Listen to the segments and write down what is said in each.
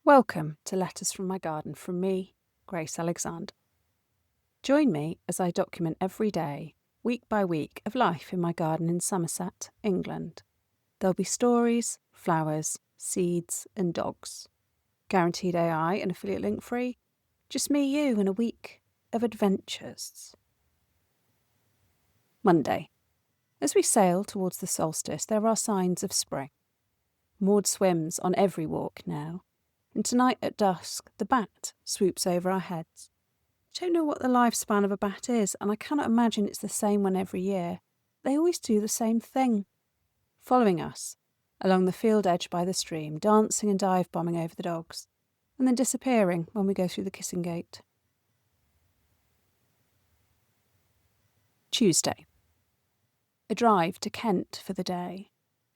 Welcome to Letters from My Garden from me, Grace Alexander. Join me as I document every day, week by week, of life in my garden in Somerset, England. There'll be stories, flowers, seeds and dogs. Guaranteed AI and affiliate link free. Just me, you, and a week of adventures. Monday. As we sail towards the solstice, there are signs of spring. Maud swims on every walk now. And tonight at dusk, the bat swoops over our heads. I don't know what the lifespan of a bat is, and I cannot imagine it's the same one every year. They always do the same thing. Following us, along the field edge by the stream, dancing and dive-bombing over the dogs, and then disappearing when we go through the kissing gate. Tuesday. A drive to Kent for the day.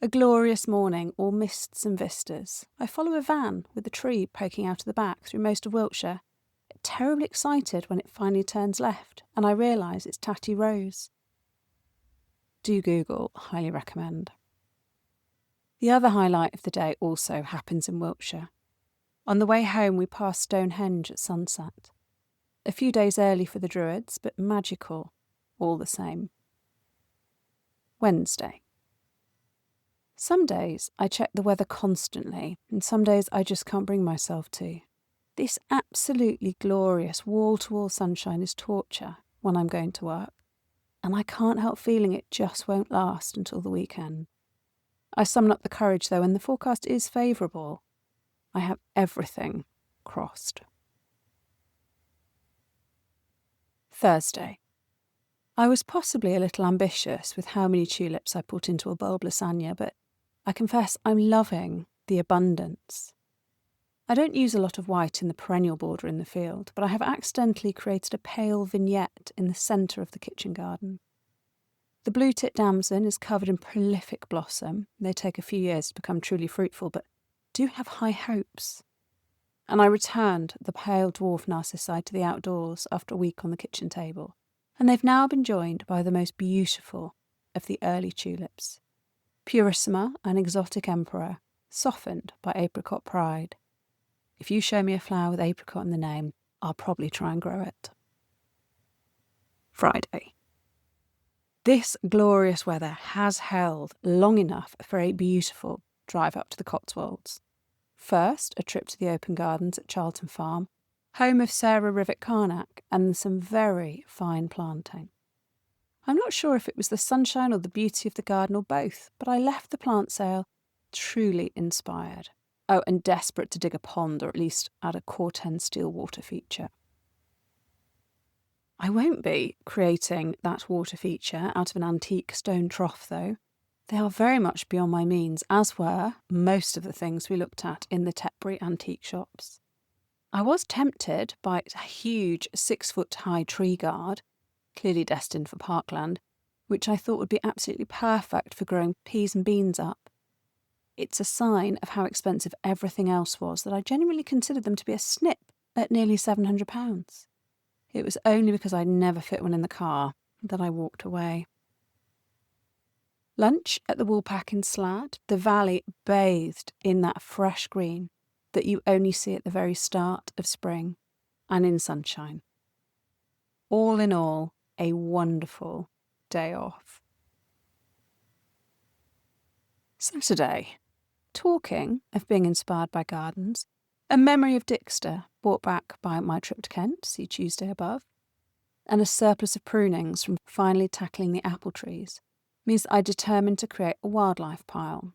A glorious morning, all mists and vistas. I follow a van with a tree poking out of the back through most of Wiltshire. Terribly excited when it finally turns left and I realise it's Tatty Rose. Do Google, highly recommend. The other highlight of the day also happens in Wiltshire. On the way home we pass Stonehenge at sunset. A few days early for the Druids, but magical, all the same. Wednesday. Some days I check the weather constantly, and some days I just can't bring myself to. This absolutely glorious wall-to-wall sunshine is torture when I'm going to work, and I can't help feeling it just won't last until the weekend. I summon up the courage though, and the forecast is favourable. I have everything crossed. Thursday. I was possibly a little ambitious with how many tulips I put into a bulb lasagna, but I confess I'm loving the abundance. I don't use a lot of white in the perennial border in the field, but I have accidentally created a pale vignette in the centre of the kitchen garden. The blue-tit damson is covered in prolific blossom. They take a few years to become truly fruitful, but do have high hopes. And I returned the pale dwarf narcissi to the outdoors after a week on the kitchen table, and they've now been joined by the most beautiful of the early tulips. Purissima, an exotic emperor, softened by apricot pride. If you show me a flower with apricot in the name, I'll probably try and grow it. Friday. This glorious weather has held long enough for a beautiful drive up to the Cotswolds. First, a trip to the open gardens at Charlton Farm, home of Sarah Rivett-Carnac, and some very fine planting. I'm not sure if it was the sunshine or the beauty of the garden or both, but I left the plant sale truly inspired. Oh, and desperate to dig a pond or at least add a Corten steel water feature. I won't be creating that water feature out of an antique stone trough though. They are very much beyond my means, as were most of the things we looked at in the Tetbury antique shops. I was tempted by a huge 6-foot-high tree guard, clearly destined for parkland, which I thought would be absolutely perfect for growing peas and beans up. It's a sign of how expensive everything else was that I genuinely considered them to be a snip at nearly £700. It was only because I'd never fit one in the car that I walked away. Lunch at the Woolpack in Slad, the valley bathed in that fresh green that you only see at the very start of spring, and in sunshine. All in all, a wonderful day off. Saturday. Talking of being inspired by gardens, a memory of Dixter brought back by my trip to Kent, see Tuesday above, and a surplus of prunings from finally tackling the apple trees means I determined to create a wildlife pile.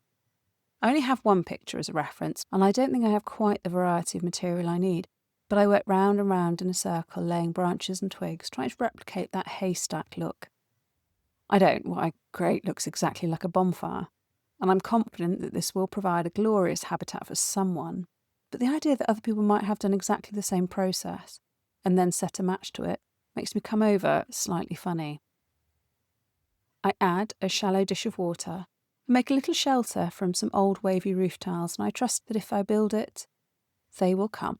I only have one picture as a reference, and I don't think I have quite the variety of material I need, but I went round and round in a circle, laying branches and twigs, trying to replicate that haystack look. I don't. What I create looks exactly like a bonfire, and I'm confident that this will provide a glorious habitat for someone, but the idea that other people might have done exactly the same process and then set a match to it makes me come over slightly funny. I add a shallow dish of water and make a little shelter from some old wavy roof tiles, and I trust that if I build it, they will come.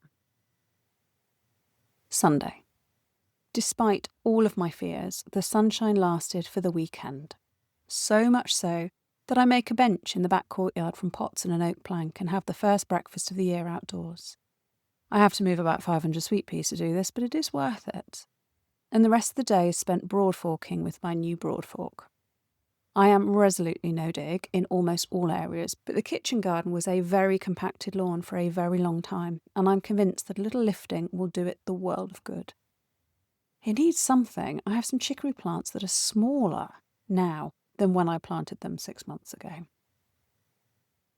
Sunday. Despite all of my fears, the sunshine lasted for the weekend. So much so that I make a bench in the back courtyard from pots and an oak plank and have the first breakfast of the year outdoors. I have to move about 500 sweet peas to do this, but it is worth it. And the rest of the day is spent broadforking with my new broadfork. I am resolutely no-dig in almost all areas, but the kitchen garden was a very compacted lawn for a very long time, and I'm convinced that a little lifting will do it the world of good. It needs something. I have some chicory plants that are smaller now than when I planted them 6 months ago.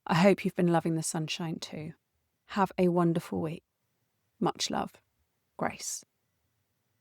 I hope you've been loving the sunshine too. Have a wonderful week. Much love. Grace.